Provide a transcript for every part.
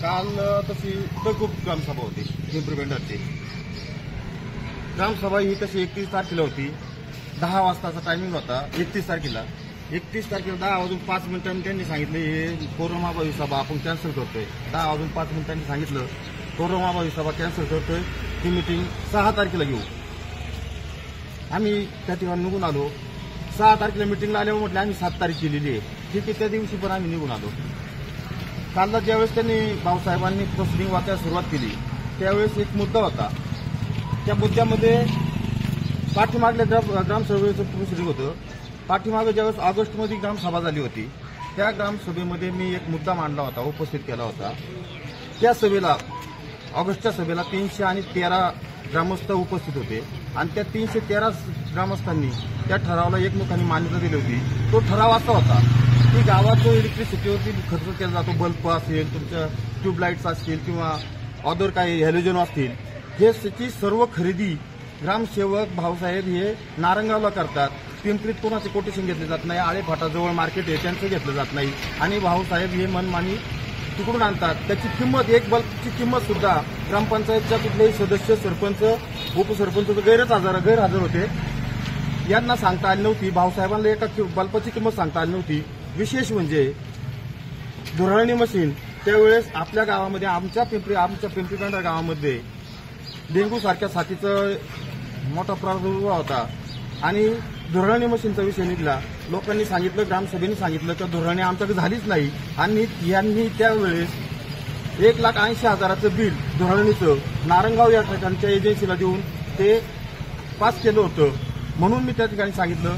काल तशी खूप ग्रामसभा होती पिंपरी पेंढारची. ग्रामसभा ही तशी 31 तारखेला होती. 10 वाजताचा टायमिंग होता 31 तारखेला. 31 तारखेला 10 वाजून 5 मिनिटांनी त्यांनी सांगितलं हे कोरोनाबाबी सभा आपण कॅन्सल करतोय. 10 वाजून 5 मिनिटांनी सांगितलं कोरोनाबाबी सभा कॅन्सल करतोय, ही मीटिंग 6 तारखेला घेऊ. आम्ही त्या ठिकाणी निघून आलो. 6 तारखेला मीटिंगला आल्यावर म्हटलं आम्ही 7 तारीख केलेली आहे. ठीक आहे, त्या दिवशी पण आम्ही निघून आलो. कालला ज्यावेळेस त्यांनी भाऊसाहेबांनी प्रोसिडिंग वाचायला सुरुवात केली त्यावेळेस एक मुद्दा होता. त्या मुद्द्यामध्ये पाठीमागल्या ग्रामसभेचं प्रोसिडिंग होतं. पाठीमागं ज्यावेळेस ऑगस्टमध्ये ग्रामसभा झाली होती त्या ग्रामसभेमध्ये मी एक मुद्दा मांडला होता, उपस्थित केला होता. त्या सभेला ऑगस्टच्या सभेला 313 ग्रामस्थ उपस्थित होते आणि त्या 313 ग्रामस्थांनी त्या ठरावाला एकमुखाने मान्यता दिली होती. तो ठराव असा होता की गावात जो इलेक्ट्रिसिटीवरती खर्च केला जातो, बल्ब असेल, तुमच्या ट्यूबलाईट्स असतील किंवा अदर काही हॅलोजन असतील, हे सर्व खरेदी ग्रामसेवक भाऊसाहेब हे नारंगावला करतात. पिंपरीत कोणाचे कोटेशन घेतले जात नाही. आळेफाटाजवळ मार्केट आहे त्यांचं घेतलं जात नाही आणि भाऊसाहेब हे मनमानी तिकडून आणतात. त्याची किंमत, एक बल्बची किंमत सुद्धा ग्रामपंचायतच्या कुठलेही सदस्य, सरपंच, उपसरपंच गैरहजर होते. यांना सांगता आली नव्हती. भाऊसाहेबांना एका बल्बाची किंमत सांगता आली नव्हती. विशेष म्हणजे धुराळणी मशीन त्यावेळेस आपल्या गावामध्ये, आमच्या पिंपरी पेंढार गावामध्ये डेंग्यू सारख्या साथीचा मोठा प्रादुर्भाव होता आणि धुराळणी मशीनचा विषय निघाला. लोकांनी सांगितलं, ग्रामसभेने सांगितलं तर धुराळणी आमच्याकडे झालीच नाही आणि यांनी त्यावेळेस 1,80,000चं बिल धुराळणीचं नारंगाव या ठिकाणच्या एजन्सीला देऊन ते पास केलं होतं. म्हणून मी त्या ठिकाणी सांगितलं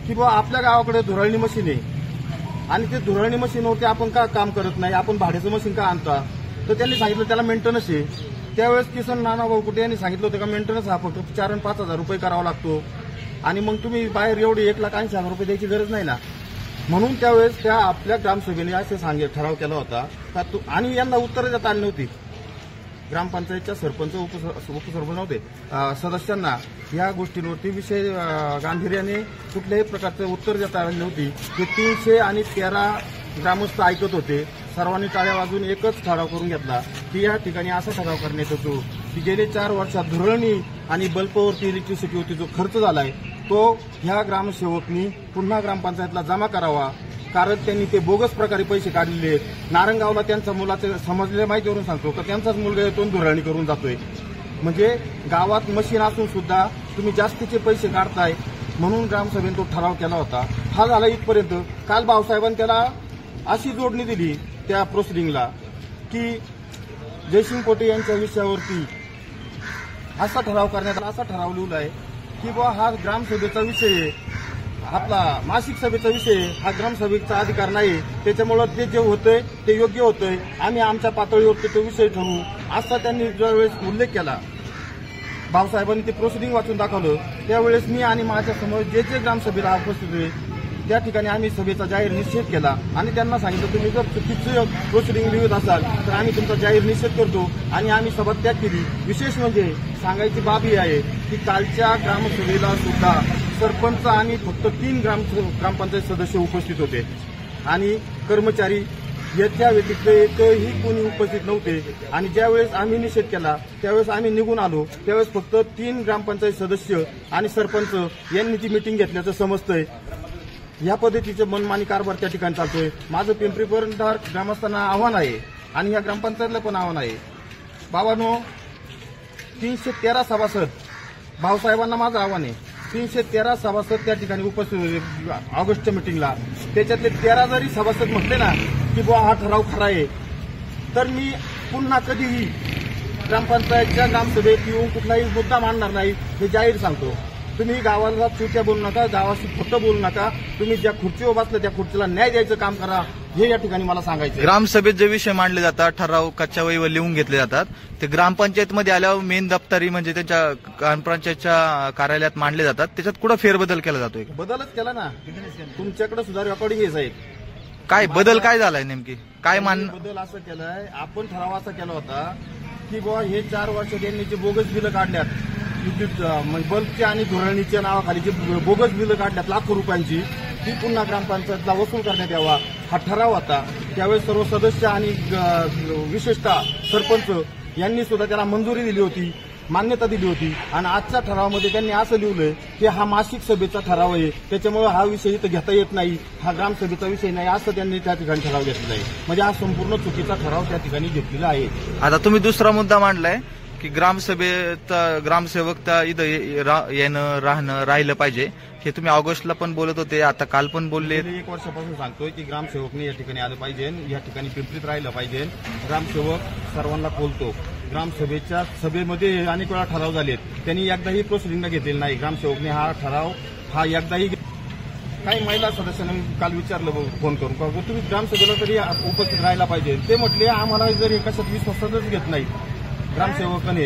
की बाबा आपल्या गावाकडे धुराळणी मशीन आहे आणि ते धुराळणी मशीनवरती आपण का काम करत नाही, आपण भाड्याचं मशीन का आणता. तर त्यांनी सांगितलं त्याला मेंटेनन्स आहे. त्यावेळेस किसन नानाभाऊ कुठे यांनी सांगितलं होतं का मेंटेनन्स हा फक्त 4 आणि 5,000 रुपये करावा लागतो आणि मग तुम्ही बाहेर एवढे 1,80,000 रुपये द्यायची गरज नाही ना. म्हणून त्यावेळेस त्या आपल्या ग्रामसभेने असे ठराव केला होता का आणि यांना उत्तरं देता आली नव्हती. ग्रामपंचायतच्या सरपंच, उपसरपंच नव्हते, सदस्यांना या गोष्टींवरती विषय गांभीर्याने कुठल्याही प्रकारचं उत्तर देता आलं नव्हती. ते 313 ग्रामस्थ ऐकत होते. सर्वांनी टाळ्या वाजून एकच ठराव करून घेतला की या ठिकाणी असा ठराव करण्यात येतो की गेले 4 वर्षात धुराळणी आणि बल्बवरती, इलेक्ट्रिसिटीवरती जो खर्च झालाय तो ह्या ग्रामसेवकनी पुन्हा ग्रामपंचायतला जमा करावा. कारण त्यांनी ते बोगस प्रकारे पैसे काढलेले आहेत. नारंगावला त्यांच्या मुलाचं समजलेल्या माहितीवरून सांगतो का त्यांचाच मुलगा येतो धुराळणी करून जातोय. म्हणजे गावात मशीन असून सुद्धा तुम्ही जास्तीचे पैसे काढताय. म्हणून ग्रामसभेने तो ठराव केला होता. हा झाला इथपर्यंत. काल भाऊसाहेबांनी त्याला अशी जोडणी दिली त्या प्रोसिडिंगला की जयसिंग कोटे यांच्या विषयावरती असा ठराव करण्यात आला. असा ठराव लिहिला आहे की बुवा हा ग्रामसभेचा विषय आहे, आपला मासिक सभेचा विषय, हा ग्रामसभेचा अधिकार नाही. त्याच्यामुळं ते जे होतंय ते योग्य होतंय. आम्ही आमच्या पातळीवरती तो विषय ठरवू असा त्यांनी ज्यावेळेस उल्लेख केला. भाऊसाहेबांनी ते प्रोसिडिंग वाचून दाखवलं. त्यावेळेस मी आणि माझ्यासमोर जे ग्रामसभेला उपस्थित होते त्या ठिकाणी आम्ही सभेचा जाहीर निषेध केला आणि त्यांना सांगितलं तुम्ही जर चुकीचं प्रोसिडिंग लिहित असाल तर आम्ही तुमचा जाहीर निषेध करतो आणि आम्ही सभा त्याग केली. विशेष म्हणजे सांगायची बाब ही आहे की कालच्या ग्रामसभेला सुद्धा सरपंच आणि फक्त 3 ग्रामपंचायत सदस्य उपस्थित होते आणि कर्मचारी याच्या व्यतिरिक्त एकही कोणी उपस्थित नव्हते. आणि ज्यावेळेस आम्ही निषेध केला त्यावेळेस आम्ही निघून आलो. त्यावेळेस फक्त 3 ग्रामपंचायत सदस्य आणि सरपंच यांनी ती मीटिंग घेतल्याचं समजतंय. या पद्धतीचे मनमानी कारभार त्या ठिकाणी चालतोय. माझं पिंपरी पेंढार ग्रामस्थांना आव्हान आहे आणि या ग्रामपंचायतला पण आव्हान आहे. बाबांनो, 313 सभासद, भाऊसाहेबांना माझं आव्हान आहे, 313 सभासद त्या ठिकाणी उपस्थित होते ऑगस्टच्या मीटिंगला. त्याच्यातले 13 जरी सभासद म्हटले ना की बुवा हा ठराव खरा आहे तर मी पुन्हा कधीही ग्रामपंचायतच्या ग्रामसभेत येऊन कुठलाही मुद्दा मांडणार नाही हे जाहीर सांगतो. तुम्ही गावाला चुक्या बोलू नका, गावाशी खोटं बोलू नका. तुम्ही ज्या खुर्चीवर बसलं त्या खुर्चीला न्याय द्यायचं काम करा हे या ठिकाणी मला सांगायचं. ग्रामसभेत जे विषय मांडले जातात, ठराव कच्च्या वहीवर लिहून घेतले जातात, ते ग्रामपंचायतमध्ये आल्यावर मेन दप्तरी म्हणजे त्यांच्या ग्रामपंचायतच्या कार्यालयात मांडले जातात. त्याच्यात कुठं फेरबदल केला जातोय? बदलच केला ना. तुमच्याकडे सुद्धा रेकॉर्डिंग आहे साहेब. काय बदल काय झालाय नेमकी? काय बदल असं केलाय, आपण ठराव असा केला होता की बुवा हे 4 वर्ष त्यांनी जे बोगस बिलं काढल्यात, विद्युत बल्बची आणि धुराळणीच्या नावाखाली जे बोगस बिलं काढल्यात लाखो रुपयांची, ती पुन्हा ग्रामपंचायतला वसूल करण्यात यावा हा ठराव होता. त्यावेळेस सर्व सदस्य आणि विशेषतः सरपंच यांनी सुद्धा त्याला मंजुरी दिली होती, मान्यता दिली होती. आणि आजच्या ठरावामध्ये त्यांनी असं लिहिलंय की हा मासिक सभेचा ठराव आहे, त्याच्यामुळे हा विषय इथं घेता येत नाही, हा ग्रामसभेचा विषय नाही, असं त्यांनी त्या ठिकाणी ठराव घेतलेला आहे. म्हणजे हा संपूर्ण चुकीचा ठराव त्या ठिकाणी घेतलेला आहे. आता तुम्ही दुसरा मुद्दा मांडलाय की ग्रामसभेत ग्रामसेवक इथं येणं राहिलं पाहिजे. हे तुम्ही ऑगस्टला पण बोलत होते, आता काल पण बोलले. गेली 1 वर्षापासून सांगतोय की ग्रामसेवकने या ठिकाणी आलं पाहिजे, या ठिकाणी पिंपरीत राहिलं पाहिजे. ग्रामसेवक सर्वांना बोलतो. ग्रामसभेच्या सभेमध्ये अनेक वेळा ठराव झालेत, त्यांनी एकदाही प्रोसिडिंगला घेतलेला नाही. ग्रामसेवकने हा ठराव एकदाही काही महिला सदस्यांनी काल विचारलं फोन करून का तुम्ही ग्रामसभेला तरी उपस्थित राहायला पाहिजे. ते म्हटले आम्हाला जर कशात विश्वासातच घेत नाही ग्रामसेवकाने,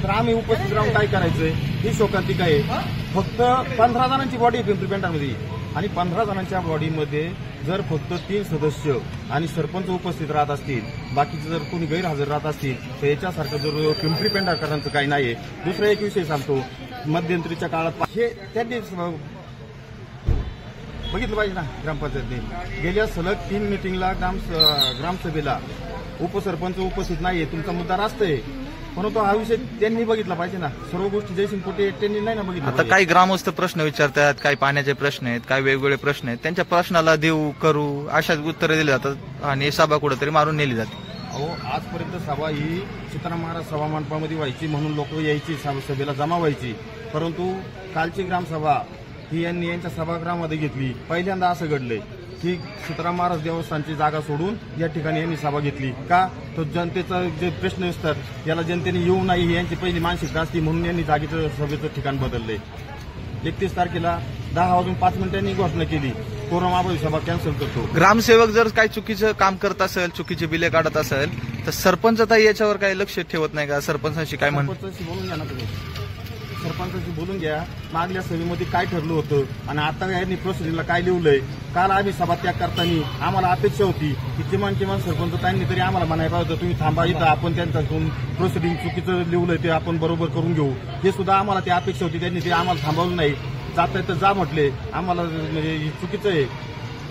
तर आम्ही उपस्थित राहून काय करायचंय. ही शोकांतिका आहे. फक्त 15 जणांची बॉडी आहे पिंपरी पेंढारमध्ये, आणि 15 जणांच्या बॉडीमध्ये जर फक्त 3 सदस्य आणि सरपंच उपस्थित राहत असतील, बाकीचे जर कोणी गैरहजर राहत असतील, तर याच्यासारखं जर पिंपरी पेंढारकरांचं काही नाहीये. दुसरा एक विषय सांगतो, मध्यंतरीच्या काळात हे त्यांनी बघितलं पाहिजे ना. ग्रामपंचायतने गेल्या सलग 3 मिटिंगला ग्रामसभेला उपसरपंच उपस्थित नाहीये. तुमचा मुद्दा रास्त आहे, परंतु हा विषय त्यांनी बघितला पाहिजे ना. सर्व गोष्टी जयसिंग पोटे त्यांनी नाही ना बघितलं. आता काही ग्रामस्थ प्रश्न विचारतात, काही पाण्याचे प्रश्न आहेत, काही वेगवेगळे प्रश्न आहेत. त्यांच्या प्रश्नाला देऊ करू अशाच उत्तरं दिली जातात आणि सभा कुठेतरी मारून नेली जाते. अहो, आजपर्यंत सभा ही सीताराम महाराज सभा मंडपामध्ये व्हायची, म्हणून लोक यायची, सभेला जमा व्हायची. परंतु कालची ग्रामसभा ही यांनी यांच्या सभागृहामध्ये घेतली. पहिल्यांदा असं घडलंय की सीताराम महाराज देवस्थानची जागा सोडून या ठिकाणी यांनी सभा घेतली. का तर जनतेचा जे प्रश्न असतात याला जनतेने येऊ नाही ही यांची पहिली मानसिकता असती, म्हणून यांनी जागेचं सभेचं ठिकाण बदललंय. 31 तारखेला 10:05 घोषणा केली, कोरम अभावी सभा कॅन्सल करतो. ग्रामसेवक जर काही चुकीचं काम करत असेल, चुकीची बिले काढत असेल, तर सरपंच ताई याच्यावर काही लक्ष ठेवत नाही का? सरपंचांशी काय सरपंचाशी बोलून घ्या ना तुम्ही, सरपंचाशी बोलून घ्या. मागल्या सभेमध्ये काय ठरलं होतं आणि आता यांनी प्रोसिडिंगला काय लिहिलंय. काल आम्ही सभा त्याग करताना आम्हाला अपेक्षा होती की किमान सरपंच त्यांनी तरी आम्हाला म्हणायला पाहिजे तुम्ही थांबा इथं, आपण त्यांच्याकडून प्रोसिडिंग चुकीचं लिहिलंय ते आपण बरोबर करून घेऊ. हे सुद्धा आम्हाला ती अपेक्षा होती, त्यांनी ते आम्हाला थांबवलं नाही. जाता तर जा म्हटले, आम्हाला म्हणजे चुकीचं आहे.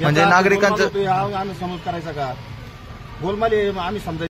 म्हणजे नागरिकांचं आम्ही समज करायचा का? गोलमाल आम्ही समजायचं.